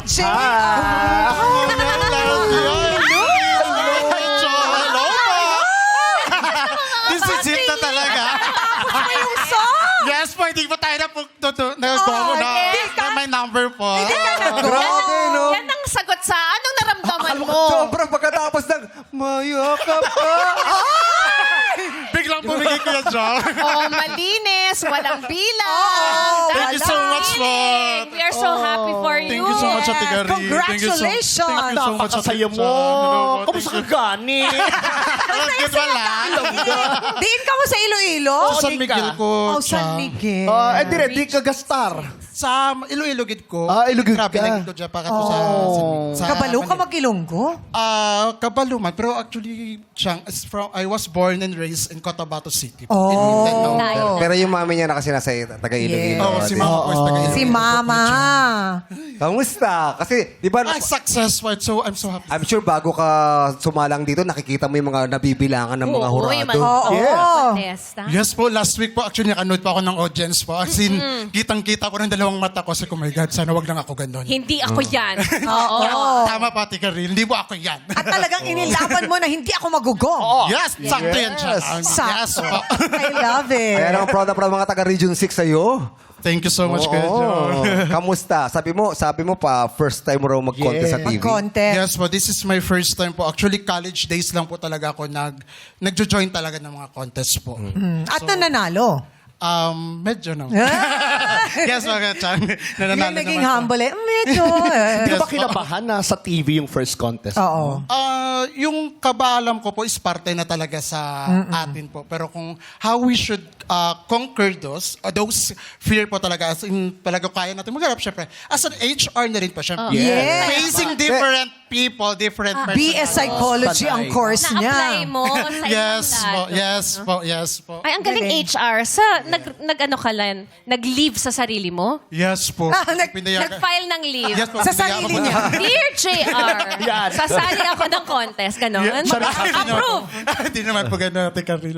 Jay! Hello po! This is it na talaga. Ano yung song? Yes po, hindi po tayo nag-go na. May number po. Hindi ka nag-go. Grabe, no? Yan ang sagot sa anong naramdaman mo? Sobrang pagkatapos ng mayakap ka. Biglang pumigay ko yan, John. Oh, malinis, walang bilang. Thank you so much po. We are so happy for you. Thank you so much, Ate Gary. Congratulations. Thank you so much, Ate Napakasaya mo. Kamusta ka gani? Good wala. Diin ka mo sa Iloilo? Sa San Miguel ko. Oh, San Miguel. Di ka gastar. Sa Iloilo gid ko. Ilogid Grabe ka. lang ito dyan pa kato sa Kabalo ka Manila. mag-Ilonggo? Kabalo man. Pero actually, I was born and raised in Cotabato City. Oh. In Mindanao. Pero yung mami niya na kasi nasa taga Iloilo. Oo, si Mama po is taga Iloilo. Si Mama. Kamusta? Kasi, di ba, Successful. So, I'm so happy. I'm sure bago ka sumalang dito, nakikita mo yung mga nabibilangan ng mga hurado. Oo. Contest, ha? Yes po, last week po, actually, nakanood pa ako ng audience po. As in, kitang-kita ko ng dalawang mata ko. Sabi ko, oh my God, sana wag lang ako ganun. Hindi ako yan. Oo. Tama pa, Tika Ril. Hindi po ako yan. At talagang inilaban mo na hindi ako magugo. Yes, sakto yan siya. Yes po. I love it. Kaya naman proud na proud mga taga Region 6 sa'yo. Thank you so much, Kuya Oo. John. Kamusta? Sabi mo pa, first time mo raw mag-contest sa TV. Mag-contest. Yes po, this is my first time po. Actually, college days lang po talaga ako nagjo-join talaga ng mga contest po. At nananalo. Medyo no. Yes, mga Chan. Yan naging humble eh. Medyo. Di Yes, ba kinabahan na sa TV yung first contest? Oo. Yung kabaalam ko po is parte na talaga sa atin po. Pero kung how we should conquer those fear po talaga, as in talaga kaya natin magharap, syempre. As an HR na rin po, syempre. Yes. Facing different people, different BS Psychology ang course Na-apply niya. mo sa Yes ibang po, lado. yes po, yes po. Ay, ang galing Galing. HR. Nag-ano ka lang? Nag-leave sa sarili mo? Yes po. Nag-file ng leave? Yes po. Sa sarili niya. Dear JR, Yan. sasali ako ng contest, gano'n? Approve! Hindi naman po gano'n, Ate Caril.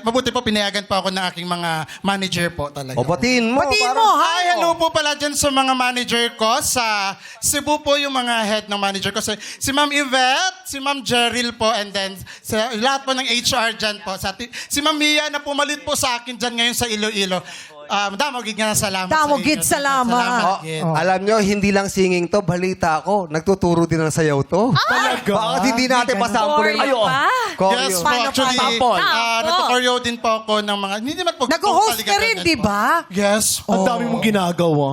Mabuti po, pinayagan pa ako ng aking mga manager po talaga. O, batiin mo. Batiin parang- mo, ha? Hi, hello po pala dyan sa mga manager ko. Sa Cebu po yung mga head ng manager ko. Si Ma'am Yvette, si Ma'am Jeril po, and then sa lahat po ng HR dyan po. Si Ma'am Mia na pumalit po sa akin dyan ngayon sa Iloilo. Damogid nga na salamat Damogid, sa inyo. salamat. Gid. Alam nyo, hindi lang singing to, balita ako. Nagtuturo din ng sayaw to. Talaga? Bakit hindi natin pasample? Choreo pa? Yes po, actually, Sample. nagtutoreo din po ako ng mga, hindi naman po. Nag-host ka rin, di ba? Yes po. Ang dami mong ginagawa.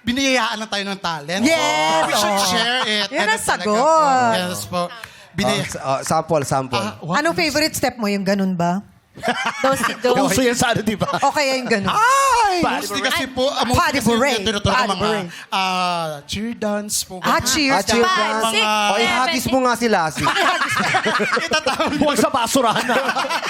Biniyayaan na tayo ng talent. Yes, We should oo. share it. Yan ang Ganun talaga sagot. po. Yes po. Sample. Anong favorite step mo? Yung ganun ba? Kauso yan sa ano, di ba? O kaya yung ganun? Mostly kasi po, Paddy Beret. tinuturo Paddy Beret. mga cheer dance po. Cheers. Cheers. Five, six, O, ihagis mo nga si Lassie. Itatawag. Buwag sa basurahan na.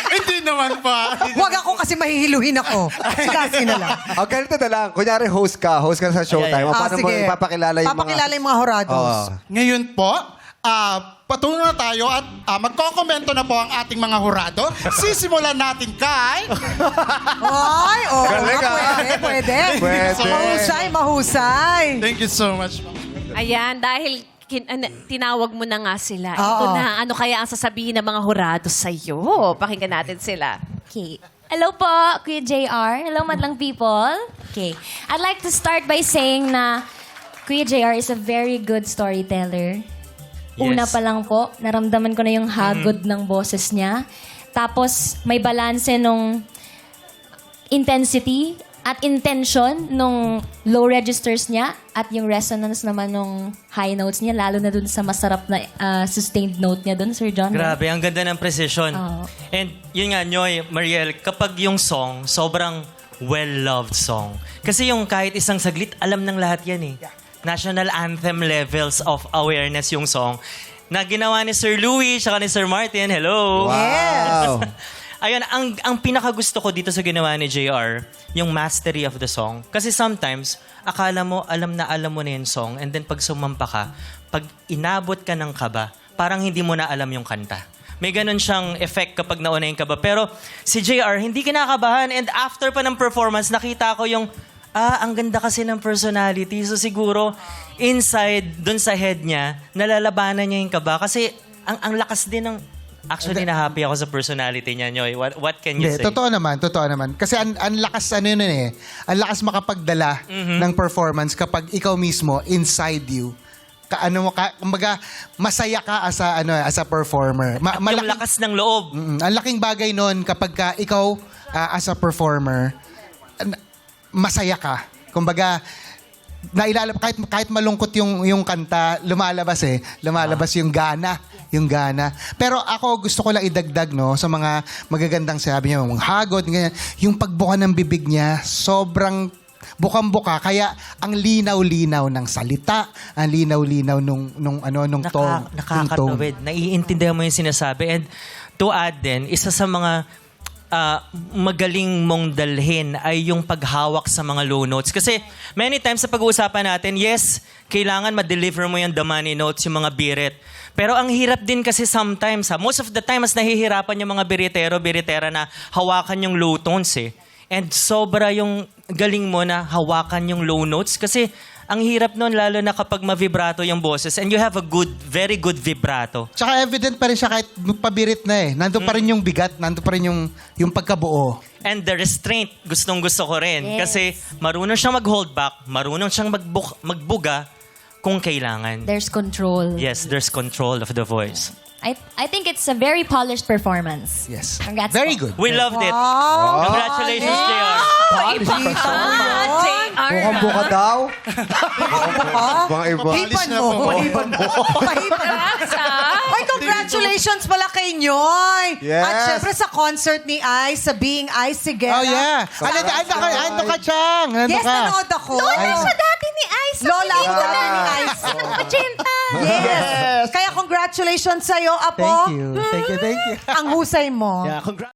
Hindi naman pa. Huwag ako kasi mahihiluhin ako. Kasi na lang. O, ganito na lang. Kunyari, host ka sa Showtime. O, paano mo sige. ipapakilala yung mga... Papakilala yung mga horados. Oo. Ngayon po, patuloy na tayo at magkokomento na po ang ating mga hurado. Sisimulan natin kay... Ay, oo Galing, nga, pwede. Pwede. Mahusay. Thank you so much. Ayan, dahil tinawag mo na nga sila. Oo. Ito na, ano kaya ang sasabihin ng mga hurado sa'yo? Pakinggan natin sila. Okay. Hello po, Kuya JR. Hello, madlang people. Okay. I'd like to start by saying na Kuya JR is a very good storyteller. Una pa lang po, naramdaman ko na yung hagod ng boses niya. Tapos, may balanse nung intensity at intention nung low registers niya at yung resonance naman nung high notes niya, lalo na dun sa masarap na sustained note niya dun, Sir John. Grabe, ang ganda ng precision. Oo. And yun nga, Noy, Mariel, kapag yung song, sobrang well-loved song. Kasi yung kahit isang saglit, alam ng lahat yan eh. National anthem levels of awareness yung song na ginawa ni Sir Louie tsaka ni Sir Martin. Hello! Wow! Ayun, ang pinakagusto ko dito sa ginawa ni JR, yung mastery of the song. Kasi sometimes, akala mo, alam na yung song, and then pag sumampa ka, pag inabot ka ng kaba, parang hindi mo na alam yung kanta. May ganun siyang effect kapag nauna yung kaba. Pero si JR, hindi kinakabahan, and after pa ng performance, nakita ko yung ang ganda kasi ng personality. So siguro, inside, dun sa head niya, nalalabanan niya yung kaba. Kasi ang lakas din ng... Actually, na-happy ako sa personality niya, Nyoy. What can you Hindi, say? totoo naman. Kasi ang lakas, ano yun eh, ang lakas makapagdala ng performance kapag ikaw mismo, inside you, kumbaga, masaya ka as a performer. Yung lakas ng loob. Ang laking bagay nun kapag ka ikaw, as a performer, masaya ka. Kumbaga, kahit malungkot yung kanta, lumalabas yung gana. Pero ako gusto ko lang idagdag sa mga magagandang sabi niya, mga hagod, ganyan. Yung pagbuka ng bibig niya, sobrang bukang-buka, kaya ang linaw-linaw ng salita, ang linaw-linaw nung tone. Nakakatawid. Naiintindihan mo yung sinasabi. And to add din, isa sa mga magaling mong dalhin ay yung paghawak sa mga low notes. Kasi many times sa pag-uusapan natin, yes, kailangan ma-deliver mo yung the money notes, yung mga birit. Pero ang hirap din kasi sometimes, most of the time, mas nahihirapan yung mga biritera na hawakan yung low tones eh. And sobra yung galing mo na hawakan yung low notes kasi ang hirap nun lalo na kapag ma-vibrato yung boses and you have a very good vibrato. Tsaka evident pa rin siya kahit pabirit na eh. Nandun pa rin yung bigat, nandun pa rin yung pagkabuo. And the restraint, gustong-gusto ko rin. Yes. Kasi marunong siyang mag-hold back, marunong siyang magbuga kung kailangan. There's control. Yes, there's control of the voice. I think it's a very polished performance. Yes. Congrats Very po. good. We loved it. Wow. Congratulations, JR. Mukhang buka daw. Ibang-iba. Hipan mo. Pahipan mo. Ay, congratulations pala kay Nyoy. Yes. At syempre sa concert ni Ice, sa Being Ice Sigera. Oh yeah. Ano ka, Chang? Yes, nanood ako. Lola siya dati ni Ice. Lola ako dati ni Ice. Magenta. Yes. Kaya congratulations sa'yo, Apo. Thank you. Ang husay mo. Yeah, congrats.